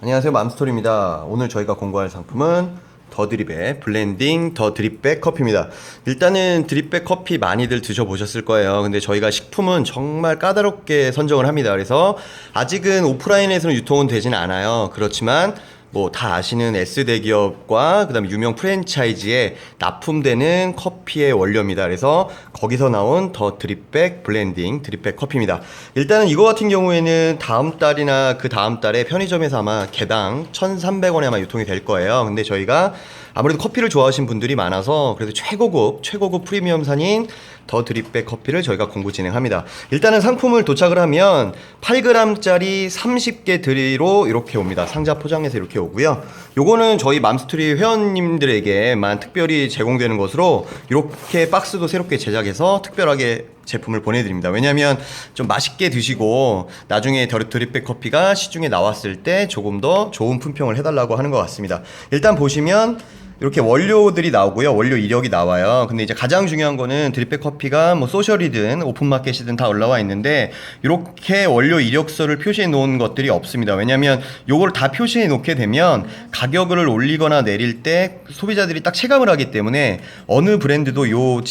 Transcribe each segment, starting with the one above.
안녕하세요, 맘스토리입니다. 오늘 저희가 공부할 상품은 더 드립의 블렌딩 더 드립백 커피입니다. 일단은 드립백 커피 많이들 드셔보셨을 거예요. 근데 저희가 식품은 정말 까다롭게 선정을 합니다. 그래서 아직은 오프라인에서는 유통은 되지는 않아요. 그렇지만 뭐 다 아시는 S대기업과 그다음에 유명 프랜차이즈에 납품되는 커피의 원료입니다. 그래서 거기서 나온 더 드립백 블렌딩 드립백 커피입니다. 일단은 이거 같은 경우에는 다음 달이나 그 다음 달에 편의점에서 아마 개당 1,300원에 아마 유통이 될 거예요. 근데 저희가 아무래도 커피를 좋아하시는 분들이 많아서 그래도 최고급 프리미엄산인 더 드립백 커피를 저희가 공구 진행합니다. 일단은 상품을 도착을 하면 8g짜리 30개 드리로 이렇게 옵니다. 상자 포장해서 이렇게 오고요. 요거는 저희 맘스토리 회원님들에게만 특별히 제공되는 것으로 이렇게 박스도 새롭게 제작해서 특별하게 제품을 보내드립니다. 왜냐하면 좀 맛있게 드시고 나중에 더 드립백 커피가 시중에 나왔을 때 조금 더 좋은 품평을 해달라고 하는 것 같습니다. 일단 보시면 이렇게 원료들이 나오고요. 원료 이력이 나와요. 근데 이제 가장 중요한 거는 드립백 커피가 뭐 소셜이든 오픈마켓이든 다 올라와 있는데 이렇게 원료 이력서를 표시해 놓은 것들이 없습니다. 왜냐면 요걸 다 표시해 놓게 되면 가격을 올리거나 내릴 때 소비자들이 딱 체감을 하기 때문에 어느 브랜드도 요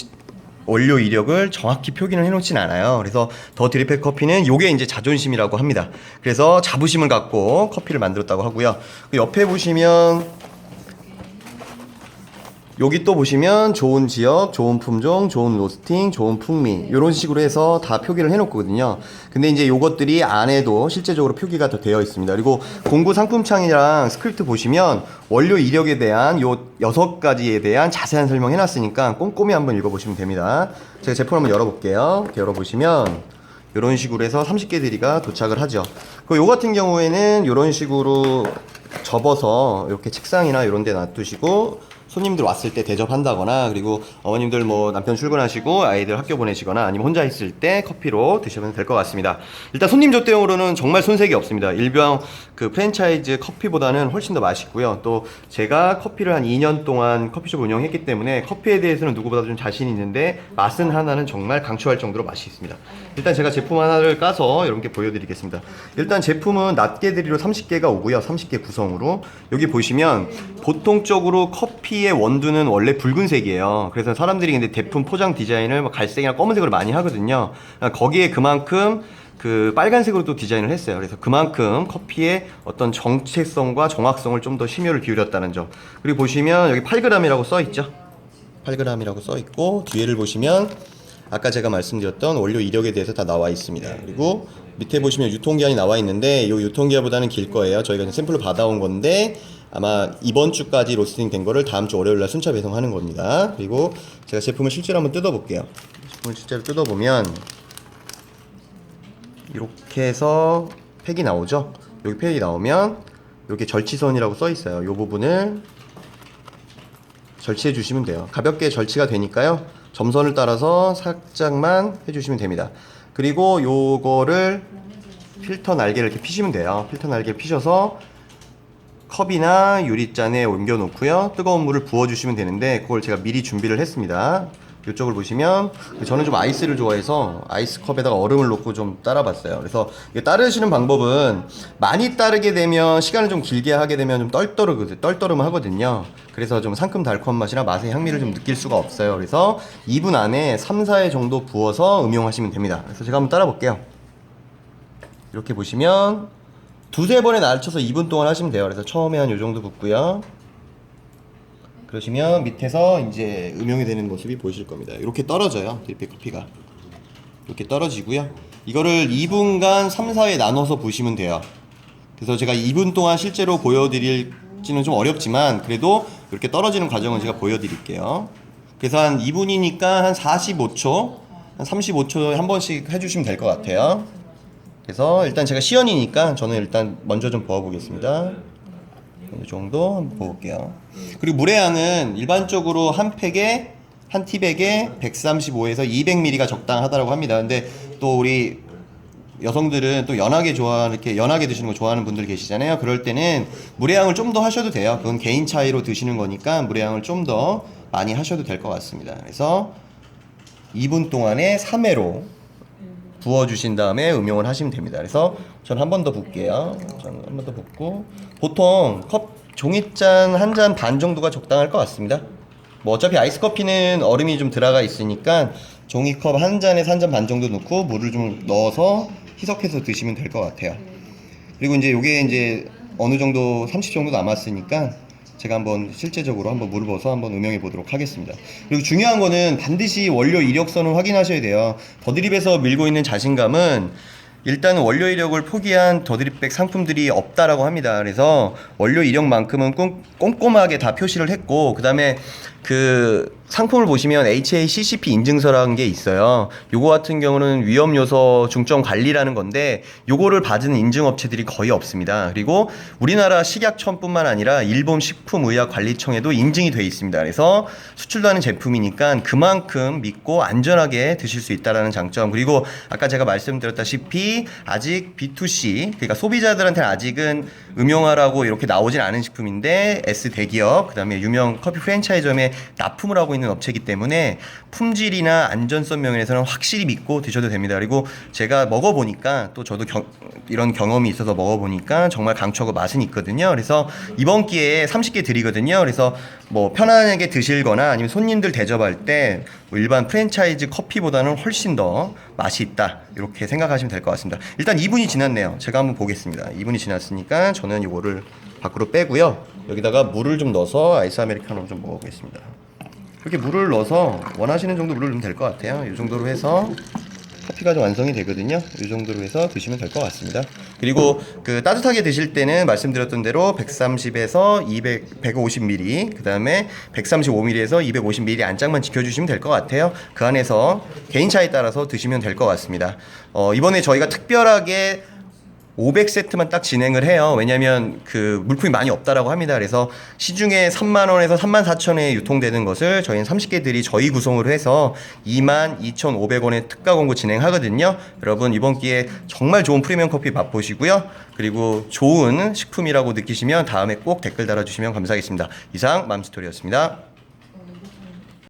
원료 이력을 정확히 표기는 해놓진 않아요. 그래서 더 드립백 커피는 요게 이제 자존심이라고 합니다. 그래서 자부심을 갖고 커피를 만들었다고 하고요. 그 옆에 보시면 여기 또 보시면 좋은 지역, 좋은 품종, 좋은 로스팅, 좋은 풍미 이런 식으로 해서 다 표기를 해놓거든요. 근데 이제 요것들이 안에도 실제적으로 표기가 더 되어 있습니다. 그리고 공구 상품창이랑 스크립트 보시면 원료 이력에 대한 요 6가지에 대한 자세한 설명 해놨으니까 꼼꼼히 한번 읽어보시면 됩니다. 제가 제품 한번 열어볼게요. 이렇게 열어보시면 이런 식으로 해서 30개 드리가 도착을 하죠. 그리고 요 같은 경우에는 이런 식으로 접어서 이렇게 책상이나 이런 데 놔두시고 손님들 왔을 때 대접한다거나, 그리고 어머님들 뭐 남편 출근하시고 아이들 학교 보내시거나 아니면 혼자 있을 때 커피로 드시면 될 것 같습니다. 일단 손님 접대용으로는 정말 손색이 없습니다. 일병 그 프랜차이즈 커피보다는 훨씬 더 맛있고요. 또 제가 커피를 한 2년 동안 커피숍 운영했기 때문에 커피에 대해서는 누구보다 좀 자신이 있는데 맛은 하나는 정말 강추할 정도로 맛이 있습니다. 일단 제가 제품 하나를 까서 여러분께 보여드리겠습니다. 일단 제품은 낱개 드리로 30개가 오고요. 30개 구성으로 여기 보시면 보통적으로 커피의 원두는 원래 붉은색이에요. 그래서 사람들이 근데 제품 포장 디자인을 뭐 갈색이나 검은색으로 많이 하거든요. 거기에 그만큼 그 빨간색으로 또 디자인을 했어요. 그래서 그만큼 커피의 어떤 정체성과 정확성을 좀 더 심혈을 기울였다는 점. 그리고 보시면 여기 8g이라고 써 있죠. 8g이라고 써 있고 뒤에를 보시면 아까 제가 말씀드렸던 원료 이력에 대해서 다 나와 있습니다. 그리고 밑에 보시면 유통기한이 나와 있는데 이 유통기한보다는 길 거예요. 저희가 샘플을 받아온 건데 아마 이번 주까지 로스팅 된 거를 다음 주 월요일 날 순차 배송하는 겁니다. 그리고 제가 제품을 실제로 한번 뜯어볼게요. 제품을 실제로 뜯어보면 이렇게 해서 팩이 나오죠. 여기 팩이 나오면 이렇게 절치선이라고 써 있어요. 이 부분을 절치해 주시면 돼요. 가볍게 절치가 되니까요. 점선을 따라서 살짝만 해주시면 됩니다. 그리고 요거를 필터 날개를 이렇게 피시면 돼요. 필터 날개를 피셔서 컵이나 유리잔에 옮겨 놓고요. 뜨거운 물을 부어 주시면 되는데 그걸 제가 미리 준비를 했습니다. 이쪽을 보시면 저는 좀 아이스를 좋아해서 아이스컵에다가 얼음을 넣고 좀 따라봤어요. 그래서 따르시는 방법은 많이 따르게 되면 시간을 좀 길게 하게 되면 좀 떨떠름하거든요. 그래서 좀 상큼 달콤한 맛이나 맛의 향미를 좀 느낄 수가 없어요. 그래서 2분 안에 3, 4회 정도 부어서 음용하시면 됩니다. 그래서 제가 한번 따라 볼게요. 이렇게 보시면 두세 번에 낮춰서 2분 동안 하시면 돼요. 그래서 처음에 한 요 정도 붓고요. 그러시면 밑에서 이제 음용이 되는 모습이 보이실 겁니다. 이렇게 떨어져요. 드립백 커피가. 이렇게 떨어지고요. 이거를 2분간 3, 4회 나눠서 부시면 돼요. 그래서 제가 2분 동안 실제로 보여드릴지는 좀 어렵지만 그래도 이렇게 떨어지는 과정은 제가 보여드릴게요. 그래서 한 2분이니까 한 45초, 한 35초에 한 번씩 해주시면 될 것 같아요. 그래서 일단 제가 시연이니까 저는 일단 먼저 좀 부어보겠습니다. 이 정도 한번 부어볼게요. 그리고 물의 양은 일반적으로 한 팩에 한 티백에 135에서 200ml가 적당하다고 합니다. 근데 또 우리 여성들은 또 이렇게 연하게 드시는 거 좋아하는 분들 계시잖아요. 그럴 때는 물의 양을 좀 더 하셔도 돼요. 그건 개인 차이로 드시는 거니까 물의 양을 좀 더 많이 하셔도 될 것 같습니다. 그래서 2분 동안에 3회로 부어주신 다음에 음용을 하시면 됩니다. 그래서 전 한 번 더 붓게요. 전 한 번 더 붓고 보통 종이잔 한 잔 반 정도가 적당할 것 같습니다. 뭐 어차피 아이스 커피는 얼음이 좀 들어가 있으니까 종이컵 한 잔에서 한 잔 반 정도 넣고 물을 좀 넣어서 희석해서 드시면 될 것 같아요. 그리고 이제 요게 이제 어느 정도 30 정도 남았으니까 제가 한번 실제적으로 한번 물을 부어서 한번 음영해 보도록 하겠습니다. 그리고 중요한 거는 반드시 원료 이력서는 확인하셔야 돼요. 더드립에서 밀고 있는 자신감은 일단 원료 이력을 포기한 더드립백 상품들이 없다라고 합니다. 그래서 원료 이력만큼은 꼼꼼하게 다 표시를 했고, 그 다음에 그 상품을 보시면 HACCP 인증서라는 게 있어요. 요거 같은 경우는 위험 요소 중점 관리라는 건데 요거를 받은 인증 업체들이 거의 없습니다. 그리고 우리나라 식약청뿐만 아니라 일본 식품의약관리청에도 인증이 돼 있습니다. 그래서 수출도 하는 제품이니까 그만큼 믿고 안전하게 드실 수 있다라는 장점. 그리고 아까 제가 말씀드렸다시피 아직 B2C, 그러니까 소비자들한테는 아직은 음용하라고 이렇게 나오진 않은 식품인데 S 대기업, 그다음에 유명 커피 프랜차이즈점에 납품을 하고 있는 업체이기 때문에 품질이나 안전성 면에서는 확실히 믿고 드셔도 됩니다. 그리고 제가 먹어보니까 또 저도 이런 경험이 있어서 먹어보니까 정말 강추하고 맛은 있거든요. 그래서 이번 기회에 30개 드리거든요. 그래서 뭐 편안하게 드실거나 아니면 손님들 대접할 때 뭐 일반 프랜차이즈 커피보다는 훨씬 더 맛이 있다, 이렇게 생각하시면 될 것 같습니다. 일단 2분이 지났네요. 제가 한번 보겠습니다. 2분이 지났으니까 저는 이거를 밖으로 빼고요. 여기다가 물을 좀 넣어서 아이스 아메리카노 좀 먹어보겠습니다. 이렇게 물을 넣어서 원하시는 정도 물을 넣으면 될 것 같아요. 이 정도로 해서 커피가 좀 완성이 되거든요. 이 정도로 해서 드시면 될 것 같습니다. 그리고 그 따뜻하게 드실 때는 말씀드렸던 대로 130에서 150ml, 그 다음에 135ml에서 250ml 안짝만 지켜주시면 될 것 같아요. 그 안에서 개인차에 따라서 드시면 될 것 같습니다. 이번에 저희가 특별하게 500세트만 딱 진행을 해요. 왜냐면 그 물품이 많이 없다라고 합니다. 그래서 시중에 3만원에서 34,000원에 유통되는 것을 저희는 30개들이 저희 구성으로 해서 22,500원에 특가 공고 진행하거든요. 여러분 이번 기회에 정말 좋은 프리미엄 커피 맛보시고요. 그리고 좋은 식품이라고 느끼시면 다음에 꼭 댓글 달아주시면 감사하겠습니다. 이상 맘스토리였습니다.